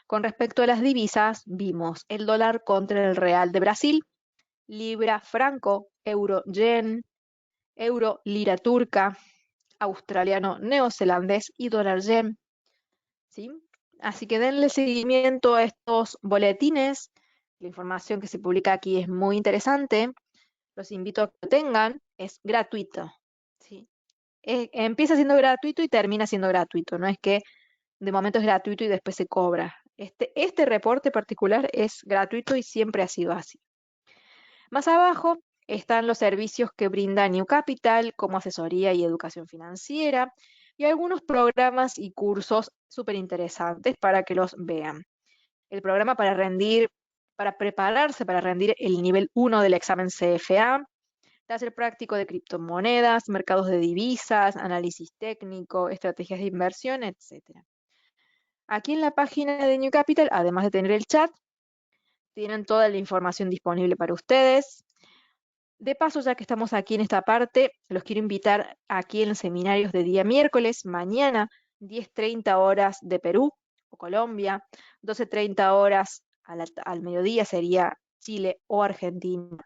Con respecto a las divisas, vimos el dólar contra el real de Brasil, libra franco, euro yen, euro lira turca, australiano neozelandés y dólar yen. ¿Sí? Así que denle seguimiento a estos boletines. La información que se publica aquí es muy interesante. Los invito a que lo tengan. Es gratuito. ¿Sí? Empieza siendo gratuito y termina siendo gratuito. No es que de momento es gratuito y después se cobra. Este reporte particular es gratuito y siempre ha sido así. Más abajo están los servicios que brinda New Capital, como asesoría y educación financiera, y algunos programas y cursos súper interesantes para que los vean. El programa para prepararse para rendir el nivel 1 del examen CFA, taller práctico de criptomonedas, mercados de divisas, análisis técnico, estrategias de inversión, etc. Aquí en la página de New Capital, además de tener el chat, tienen toda la información disponible para ustedes. De paso, ya que estamos aquí en esta parte, los quiero invitar aquí en los seminarios de día miércoles, mañana, 10:30 horas de Perú o Colombia, 12:30 horas al mediodía sería Chile o Argentina.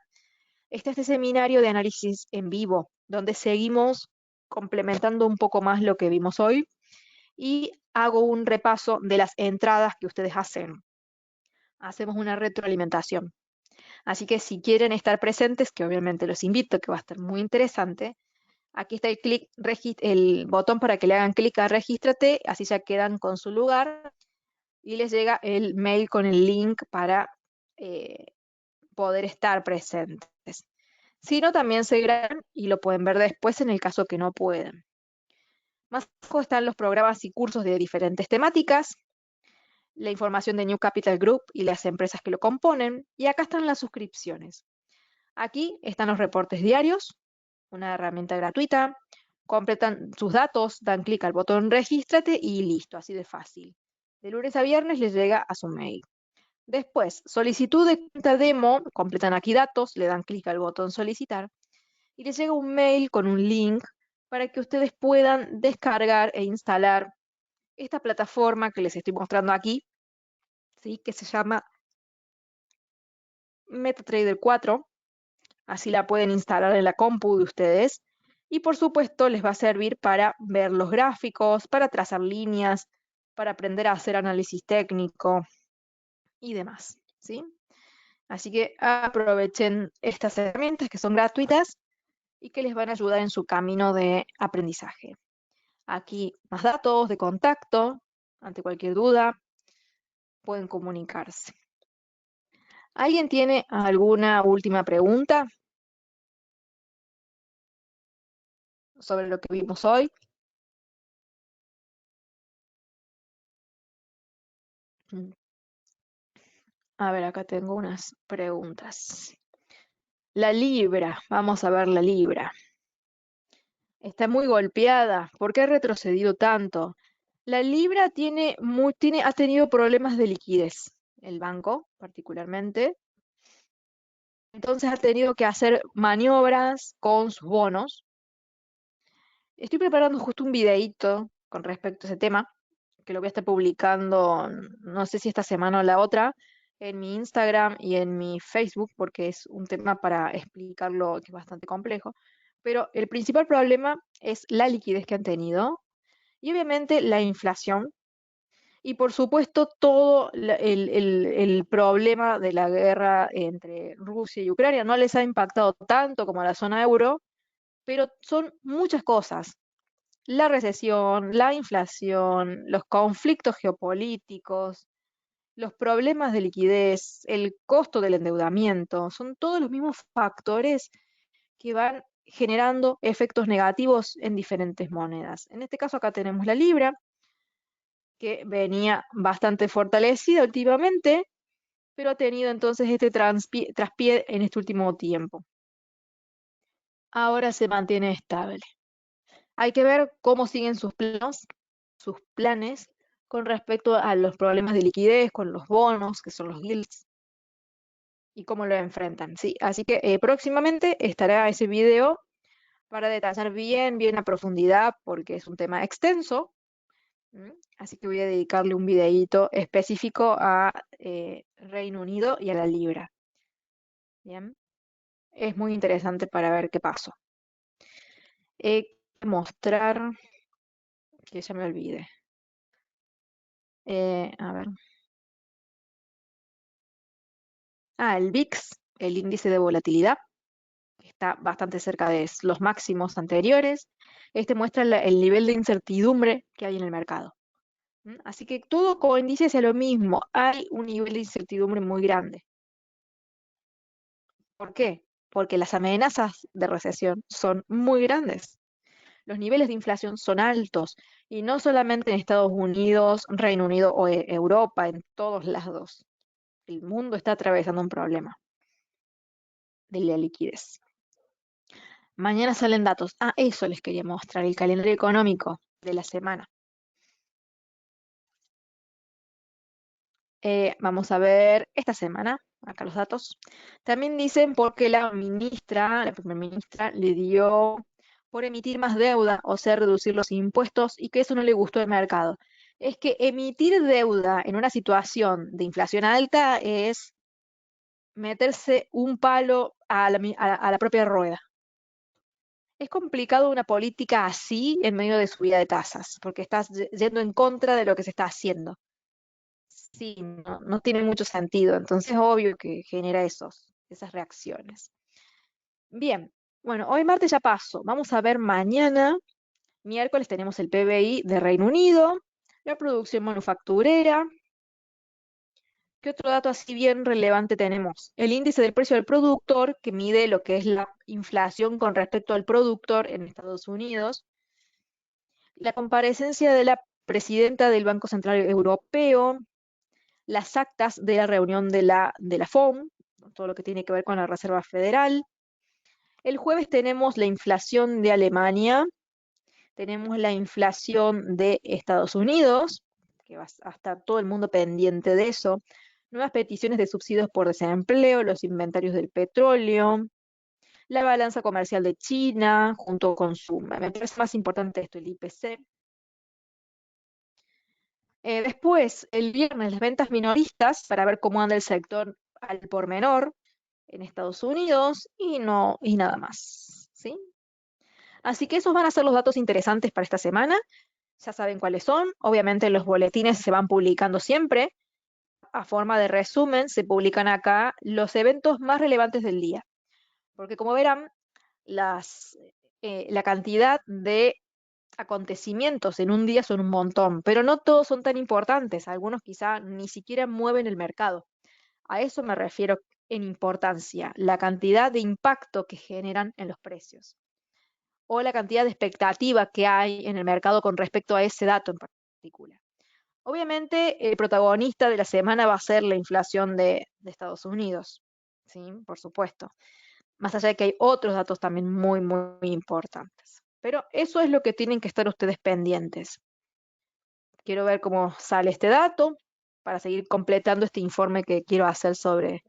Está este seminario de análisis en vivo, donde seguimos complementando un poco más lo que vimos hoy y hago un repaso de las entradas que ustedes hacen. Hacemos una retroalimentación. Así que si quieren estar presentes, que obviamente los invito, que va a estar muy interesante, aquí está el botón para que le hagan clic a regístrate, así ya quedan con su lugar y les llega el mail con el link para eh, poder estar presentes. Si no, también se graban y lo pueden ver después en el caso que no puedan. Más abajo están los programas y cursos de diferentes temáticas, la información de New Capital Group y las empresas que lo componen, y acá están las suscripciones. Aquí están los reportes diarios, una herramienta gratuita, completan sus datos, dan clic al botón regístrate y listo, así de fácil. De lunes a viernes les llega a su mail. Después, solicitud de cuenta demo, completan aquí datos, le dan clic al botón solicitar y les llega un mail con un link para que ustedes puedan descargar e instalar esta plataforma que les estoy mostrando aquí, ¿sí? Que se llama MetaTrader 4. Así la pueden instalar en la compu de ustedes. Y por supuesto les va a servir para ver los gráficos, para trazar líneas, para aprender a hacer análisis técnico y demás, ¿sí? Así que aprovechen estas herramientas que son gratuitas y que les van a ayudar en su camino de aprendizaje. Aquí más datos de contacto, ante cualquier duda, pueden comunicarse. ¿Alguien tiene alguna última pregunta sobre lo que vimos hoy? Mm. A ver, acá tengo unas preguntas. La libra, vamos a ver la libra. Está muy golpeada. ¿Por qué ha retrocedido tanto? La libra ha tenido problemas de liquidez, el banco particularmente. Entonces ha tenido que hacer maniobras con sus bonos. Estoy preparando justo un videíto con respecto a ese tema, que lo voy a estar publicando, no sé si esta semana o la otra, en mi Instagram y en mi Facebook, porque es un tema para explicarlo que es bastante complejo. Pero el principal problema es la liquidez que han tenido y obviamente la inflación y por supuesto todo el problema de la guerra entre Rusia y Ucrania. No les ha impactado tanto como a la zona euro, pero son muchas cosas. La recesión, la inflación, los conflictos geopolíticos, los problemas de liquidez, el costo del endeudamiento, son todos los mismos factores que van generando efectos negativos en diferentes monedas. En este caso acá tenemos la libra, que venía bastante fortalecida últimamente, pero ha tenido entonces este traspié en este último tiempo. Ahora se mantiene estable. Hay que ver cómo siguen sus planes con respecto a los problemas de liquidez, con los bonos, que son los yields, y cómo lo enfrentan. Sí, así que próximamente estará ese video para detallar bien a profundidad, porque es un tema extenso. Así que voy a dedicarle un videíto específico a Reino Unido y a la libra. Bien, es muy interesante para ver qué pasó. Mostrar, que ya me olvide. A ver. El VIX, el índice de volatilidad, que está bastante cerca de los máximos anteriores. Este muestra el nivel de incertidumbre que hay en el mercado. Así que todo coincide hacia lo mismo. Hay un nivel de incertidumbre muy grande. ¿Por qué? Porque las amenazas de recesión son muy grandes. Los niveles de inflación son altos y no solamente en Estados Unidos, Reino Unido o Europa, en todos lados. El mundo está atravesando un problema de la liquidez. Mañana salen datos. Eso les quería mostrar, el calendario económico de la semana. Vamos a ver esta semana, acá los datos. También dicen porque la primera ministra, le dio por emitir más deuda, o sea, reducir los impuestos, y que eso no le gustó al mercado. Es que emitir deuda en una situación de inflación alta es meterse un palo a la propia rueda. Es complicado una política así en medio de subida de tasas, porque estás yendo en contra de lo que se está haciendo. Sí, no tiene mucho sentido, entonces obvio que genera esas reacciones. Bien, bueno, hoy martes ya pasó. Vamos a ver mañana, miércoles tenemos el PBI de Reino Unido, la producción manufacturera. ¿Qué otro dato así bien relevante tenemos? El índice del precio del productor, que mide lo que es la inflación con respecto al productor en Estados Unidos. La comparecencia de la presidenta del Banco Central Europeo, las actas de la reunión de la FOM, todo lo que tiene que ver con la Reserva Federal. El jueves tenemos la inflación de Alemania, tenemos la inflación de Estados Unidos, que va a estar todo el mundo pendiente de eso, nuevas peticiones de subsidios por desempleo, los inventarios del petróleo, la balanza comercial de China, junto con me parece más importante esto, el IPC. Después, el viernes, las ventas minoristas, para ver cómo anda el sector al por menor. en Estados Unidos y nada más, ¿sí? Así que esos van a ser los datos interesantes para esta semana. Ya saben cuáles son. Obviamente los boletines se van publicando siempre. A forma de resumen, se publican acá los eventos más relevantes del día. Porque como verán, la cantidad de acontecimientos en un día son un montón, pero no todos son tan importantes. Algunos quizá ni siquiera mueven el mercado. A eso me refiero en importancia, la cantidad de impacto que generan en los precios o la cantidad de expectativa que hay en el mercado con respecto a ese dato en particular. Obviamente, el protagonista de la semana va a ser la inflación de Estados Unidos, ¿sí? Por supuesto. Más allá de que hay otros datos también muy, muy importantes. Pero eso es lo que tienen que estar ustedes pendientes. Quiero ver cómo sale este dato para seguir completando este informe que quiero hacer sobre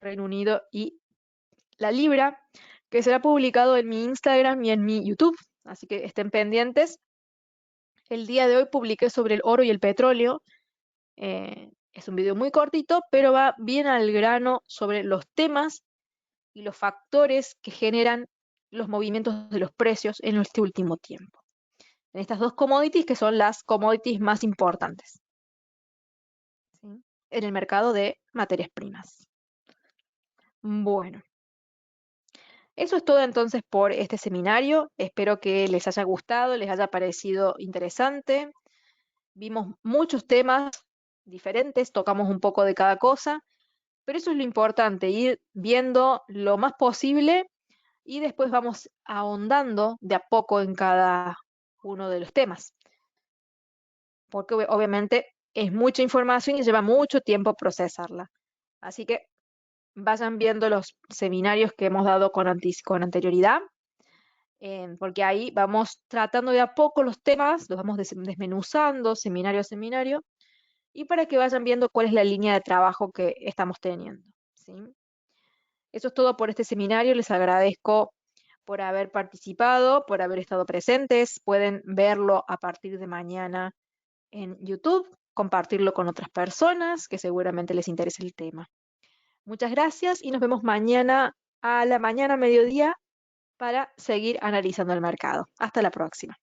Reino Unido y la libra, que será publicado en mi Instagram y en mi YouTube. Así que estén pendientes. El día de hoy publiqué sobre el oro y el petróleo. Es un video muy cortito, pero va bien al grano sobre los temas y los factores que generan los movimientos de los precios en este último tiempo. En estas dos commodities que son las commodities más importantes, ¿sí? En el mercado de materias primas. Bueno, eso es todo entonces por este seminario. Espero que les haya gustado, les haya parecido interesante. Vimos muchos temas diferentes, tocamos un poco de cada cosa, pero eso es lo importante, ir viendo lo más posible y después vamos ahondando de a poco en cada uno de los temas, porque obviamente es mucha información y lleva mucho tiempo procesarla. Así que vayan viendo los seminarios que hemos dado con anterioridad, porque ahí vamos tratando de a poco los temas, los vamos desmenuzando seminario a seminario, y para que vayan viendo cuál es la línea de trabajo que estamos teniendo, ¿sí? Eso es todo por este seminario. Les agradezco por haber participado, por haber estado presentes. Pueden verlo a partir de mañana en YouTube, compartirlo con otras personas que seguramente les interese el tema. Muchas gracias y nos vemos mañana a la mañana, mediodía, para seguir analizando el mercado. Hasta la próxima.